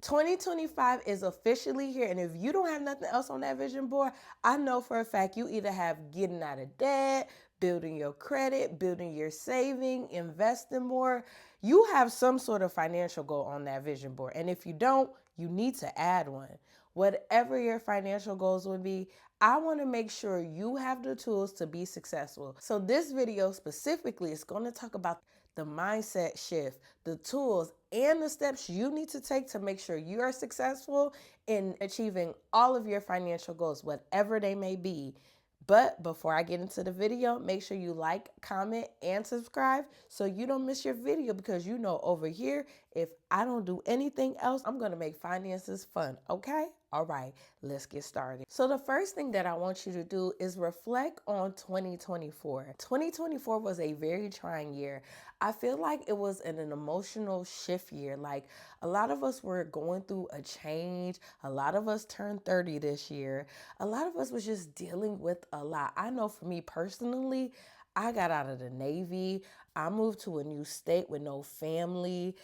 2025 is officially here, and if you don't have nothing else on that vision board, I know for a fact you either have getting out of debt, building your credit, building your saving, investing more. You have some sort of financial goal on that vision board, and if you don't, you need to add one. Whatever your financial goals would be, I want to make sure you have the tools to be successful. So this video specifically is going to talk about the mindset shift, the tools, and the steps you need to take to make sure you are successful in achieving all of your financial goals, whatever they may be. But before I get into the video, make sure you like, comment, and subscribe so you don't miss your video, because you know over here, if I don't do anything else, I'm going to make finances fun, okay? All right, let's get started. So the first thing that I want you to do is reflect on 2024. 2024 was a very trying year. I feel like it was an emotional shift year. Like, a lot of us were going through a change. A lot of us turned 30 this year. A lot of us was just dealing with a lot. I know for me personally, I got out of the Navy. I moved to a new state with no family.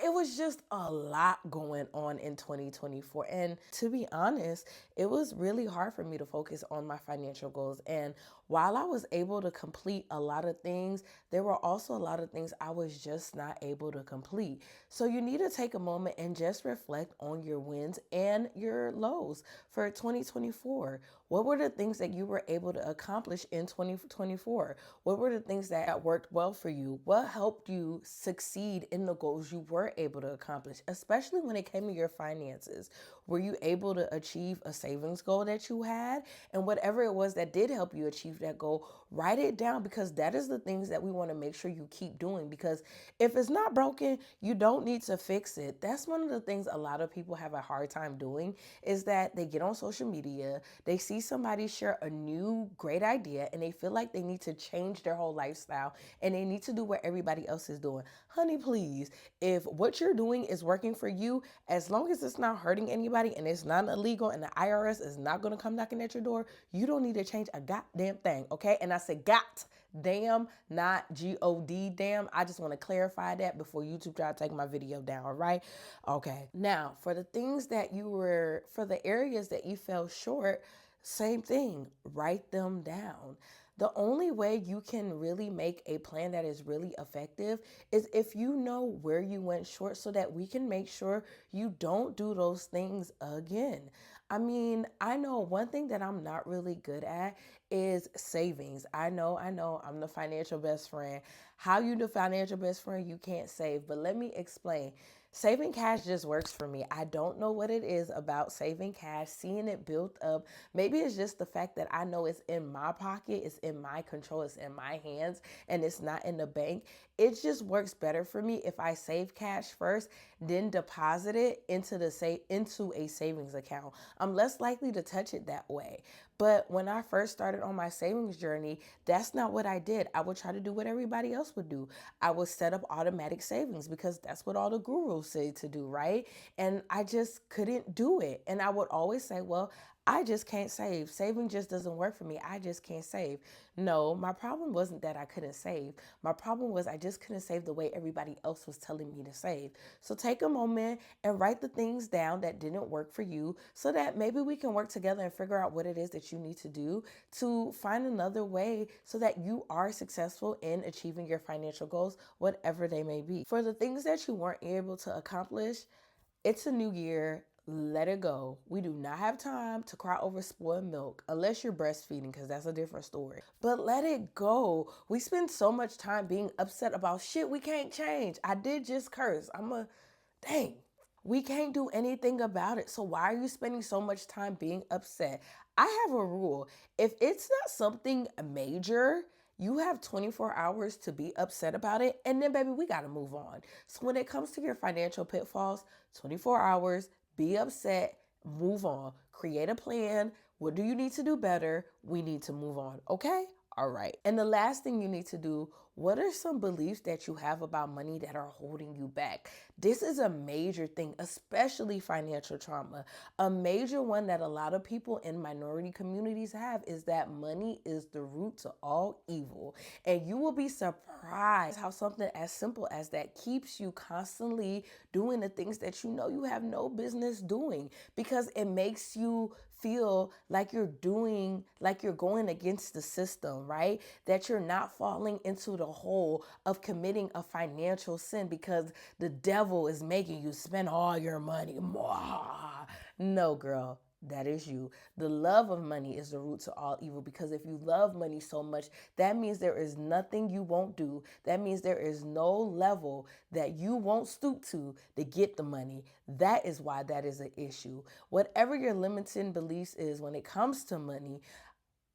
It was just a lot going on in 2024. And to be honest, it was really hard for me to focus on my financial goals. And while I was able to complete a lot of things, there were also a lot of things I was just not able to complete. So you need to take a moment and just reflect on your wins and your lows for 2024. What were the things that you were able to accomplish in 2024? What were the things that worked well for you? What helped you succeed in the goals you were able to accomplish, especially when it came to your finances? Were you able to achieve a savings goal that you had? And whatever it was that did help you achieve that goal, write it down, because that is the things that we want to make sure you keep doing. Because if it's not broken, you don't need to fix it. That's one of the things a lot of people have a hard time doing, is that they get on social media, they see somebody share a new great idea, and they feel like they need to change their whole lifestyle and they need to do what everybody else is doing. Honey, please, if what you're doing is working for you, as long as it's not hurting anybody and it's not illegal and the IRS is not going to come knocking at your door, you don't need to change a goddamn thing, okay? And I said got damn, not G-O-D damn. I just want to clarify that before YouTube try to take my video down, all right? Okay. Now, for the things that for the areas that you fell short, same thing, write them down. The only way you can really make a plan that is really effective is if you know where you went short, so that we can make sure you don't do those things again. I mean, I know one thing that I'm not really good at is savings. I know, I'm the financial best friend. How you the financial best friend, you can't save. But let me explain. Saving cash just works for me. I don't know what it is about saving cash, seeing it built up. Maybe it's just the fact that I know it's in my pocket, it's in my control, it's in my hands, and it's not in the bank. It just works better for me if I save cash first, then deposit it into a savings account. I'm less likely to touch it that way. But when I first started on my savings journey, that's not what I did. I would try to do what everybody else would do. I would set up automatic savings because that's what all the gurus say to do, right? And I just couldn't do it. And I would always say, well, I just can't save. Saving just doesn't work for me. I just can't save. No, my problem wasn't that I couldn't save. My problem was I just couldn't save the way everybody else was telling me to save. So take a moment and write the things down that didn't work for you, so that maybe we can work together and figure out what it is that you need to do to find another way so that you are successful in achieving your financial goals, whatever they may be. For the things that you weren't able to accomplish, it's a new year. Let it go. We do not have time to cry over spoiled milk unless you're breastfeeding, because that's a different story. But let it go. We spend so much time being upset about shit we can't change. I did just curse. Dang. We can't do anything about it. So why are you spending so much time being upset? I have a rule. If it's not something major, you have 24 hours to be upset about it, and then baby, we got to move on. So when it comes to your financial pitfalls, 24 hours, be upset, move on, create a plan. What do you need to do better? We need to move on, okay? All right. And the last thing you need to do, What are some beliefs that you have about money that are holding you back? This is a major thing, especially financial trauma. A major one that a lot of people in minority communities have is that money is the root to all evil. And you will be surprised how something as simple as that keeps you constantly doing the things that you know you have no business doing, because it makes you feel like you're going against the system, right? That you're not falling into the hole of committing a financial sin because the devil is making you spend all your money. No, girl. That is you. The love of money is the root to all evil, because if you love money so much, that means there is nothing you won't do. That means there is no level that you won't stoop to get the money. That is why that is an issue. Whatever your limiting beliefs is when it comes to money,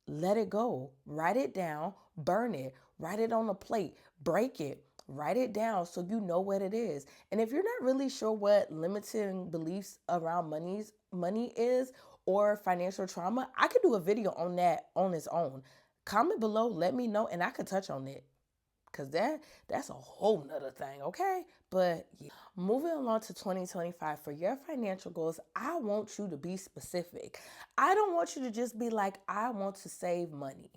let it go. Write it down, burn it, write it on a plate, break it, write it down so you know what it is. And if you're not really sure what limiting beliefs around money is, or financial trauma, I could do a video on that on its own. Comment below, let me know, and I could touch on it. Cause that's a whole nother thing, okay? But yeah. Moving along to 2025, for your financial goals, I want you to be specific. I don't want you to just be like, I want to save money.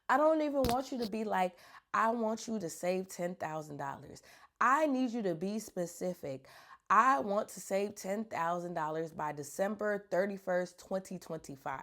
I don't even want you to be like, I want you to save $10,000. I need you to be specific. I want to save $10,000 by December 31st, 2025,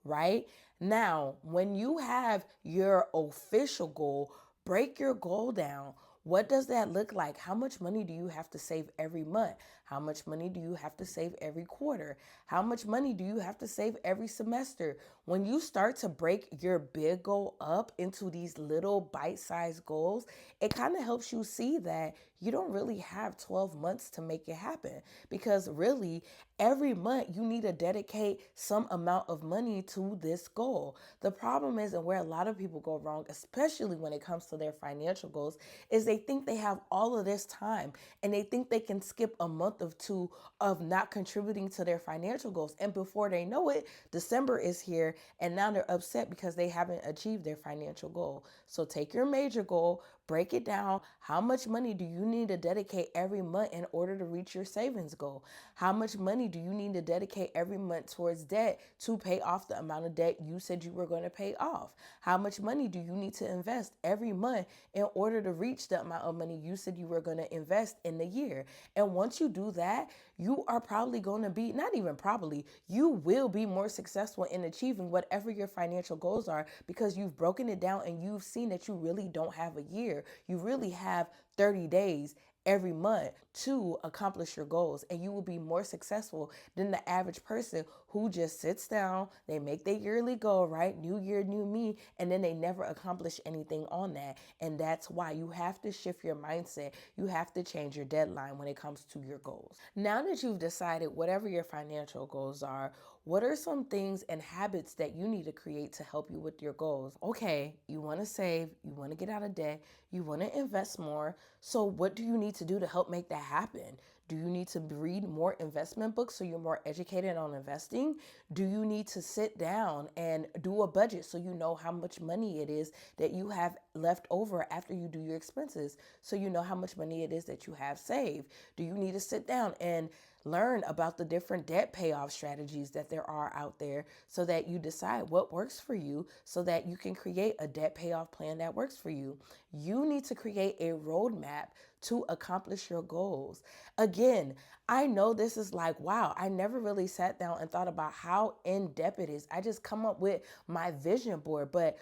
right? Now, when you have your official goal, break your goal down. What does that look like? How much money do you have to save every month? How much money do you have to save every quarter? How much money do you have to save every semester? When you start to break your big goal up into these little bite-sized goals, it kind of helps you see that you don't really have 12 months to make it happen, because really every month you need to dedicate some amount of money to this goal. The problem is, and where a lot of people go wrong, especially when it comes to their financial goals, is they think they have all of this time and they think they can skip a month of two of not contributing to their financial goals. And before they know it, December is here and now they're upset because they haven't achieved their financial goal. So take your major goal, break it down. How much money do you need to dedicate every month in order to reach your savings goal? How much money do you need to dedicate every month towards debt to pay off the amount of debt you said you were going to pay off? How much money do you need to invest every month in order to reach the amount of money you said you were going to invest in the year? And once you do that, you are probably going to be, not even probably, you will be more successful in achieving whatever your financial goals are, because you've broken it down and you've seen that you really don't have a year. You really have 30 days every month to accomplish your goals, and you will be more successful than the average person who just sits down, they make their yearly goal, right? New year, new me, and then they never accomplish anything on that. And that's why you have to shift your mindset. You have to change your deadline when it comes to your goals. Now that you've decided whatever your financial goals are, what are some things and habits that you need to create to help you with your goals? Okay, you want to save, you want to get out of debt, you want to invest more. So what do you need to do to help make that happen? Do you need to read more investment books so you're more educated on investing? Do you need to sit down and do a budget so you know how much money it is that you have left over after you do your expenses, so you know how much money it is that you have saved? Do you need to sit down and learn about the different debt payoff strategies that there are out there so that you decide what works for you, so that you can create a debt payoff plan that works for you? You need to create a roadmap to accomplish your goals. Again, I know this is like, wow, I never really sat down and thought about how in depth it is. I just come up with my vision board, but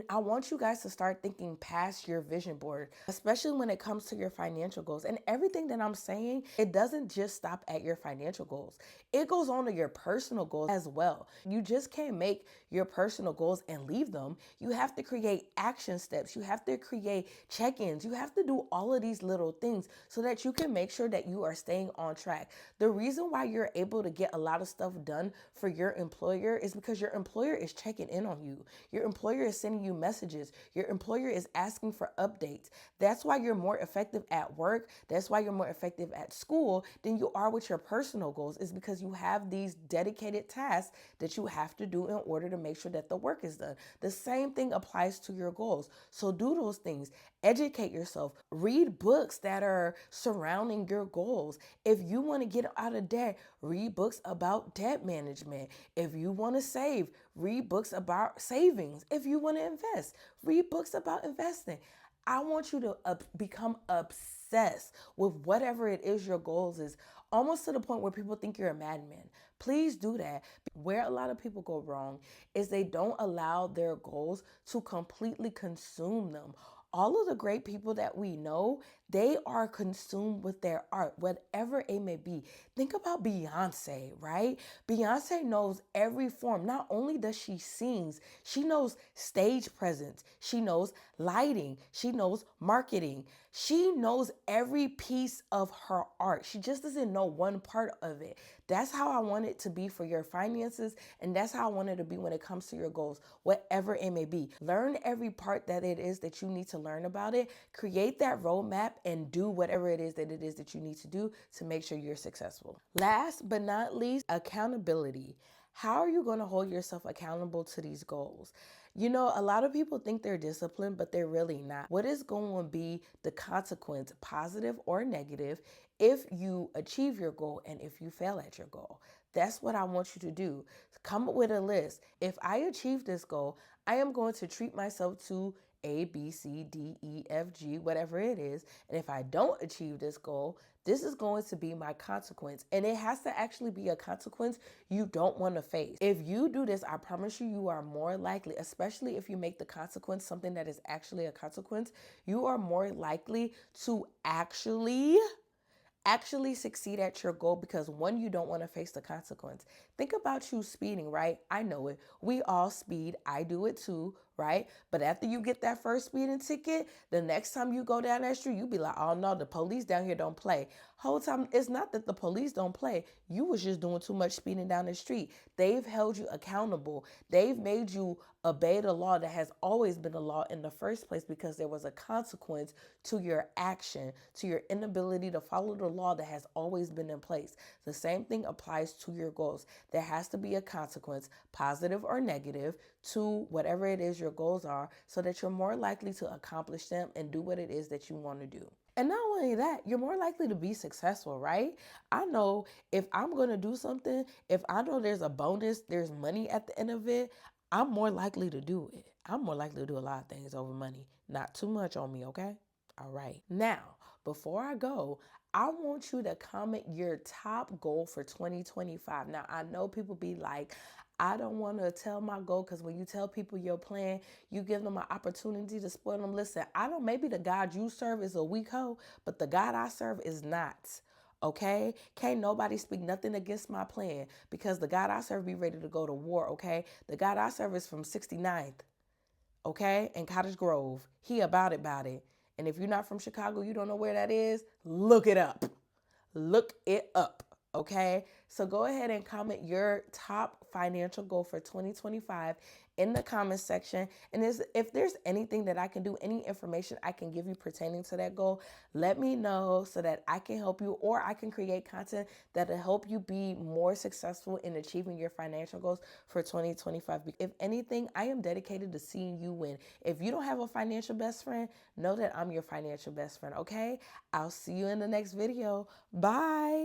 I want you guys to start thinking past your vision board, especially when it comes to your financial goals. And everything that I'm saying, it doesn't just stop at your financial goals. It goes on to your personal goals as well. You just can't make your personal goals and leave them. You have to create action steps. You have to create check-ins. You have to do all of these little things so that you can make sure that you are staying on track. The reason why you're able to get a lot of stuff done for your employer is because your employer is checking in on you. Your employer is sending you messages. Your employer is asking for updates. That's why you're more effective at work. That's why you're more effective at school than you are with your personal goals, is because you have these dedicated tasks that you have to do in order to make sure that the work is done. The same thing applies to your goals. So do those things. Educate yourself. Read books that are surrounding your goals. If you want to get out of debt, read books about debt management. If you want to save, read books about savings. If you want to invest, read books about investing. I want you to become obsessed with whatever it is your goals is, almost to the point where people think you're a madman. Please do that. Where a lot of people go wrong is they don't allow their goals to completely consume them. All of the great people that we know, they are consumed with their art, whatever it may be. Think about Beyonce, right? Beyonce knows every form. Not only does she sing, she knows stage presence, she knows lighting, she knows marketing. She knows every piece of her art. She just doesn't know one part of it. That's how I want it to be for your finances, and that's how I want it to be when it comes to your goals, whatever it may be. Learn every part that it is that you need to learn about it. Create that roadmap and do whatever it is that you need to do to make sure you're successful. Last but not least, accountability. How are you going to hold yourself accountable to these goals? You know, a lot of people think they're disciplined, but they're really not. What is going to be the consequence, positive or negative, if you achieve your goal and if you fail at your goal? That's what I want you to do. Come up with a list. If I achieve this goal, I am going to treat myself to A, B, C, D, E, F, G, whatever it is. And if I don't achieve this goal, this is going to be my consequence. And it has to actually be a consequence you don't want to face. If you do this, I promise you, you are more likely, especially if you make the consequence something that is actually a consequence, you are more likely to actually succeed at your goal, because one, you don't want to face the consequence. Think about you speeding, right? I know it. We all speed. I do it too, right? But after you get that first speeding ticket, the next time you go down that street, you be like, oh no, the police down here don't play. Whole time, it's not that the police don't play. You was just doing too much speeding down the street. They've held you accountable. They've made you obey the law that has always been a law in the first place, because there was a consequence to your action, to your inability to follow the law that has always been in place. The same thing applies to your goals. There has to be a consequence, positive or negative, to whatever it is your goals are, so that you're more likely to accomplish them and do what it is that you want to do. And not only that, you're more likely to be successful, right? I know if I'm going to do something, if I know there's a bonus, there's money at the end of it, I'm more likely to do it. I'm more likely to do a lot of things over money. Not too much on me, okay? All right. Now, before I go, I want you to comment your top goal for 2025. Now, I know people be like, I don't want to tell my goal, because when you tell people your plan, you give them an opportunity to spoil them. Listen, I don't, maybe the God you serve is a weak hoe, but the God I serve is not. Okay? Can't nobody speak nothing against my plan, because the God I serve be ready to go to war, okay? The God I serve is from 69th, okay? In Cottage Grove. He about it. And if you're not from Chicago, you don't know where that is, look it up. Look it up, okay? So go ahead and comment your top financial goal for 2025 in the comment section. And if there's anything that I can do, any information I can give you pertaining to that goal, let me know so that I can help you, or I can create content that'll help you be more successful in achieving your financial goals for 2025. If anything, I am dedicated to seeing you win. If you don't have a financial best friend, know that I'm your financial best friend, okay? I'll see you in the next video. Bye.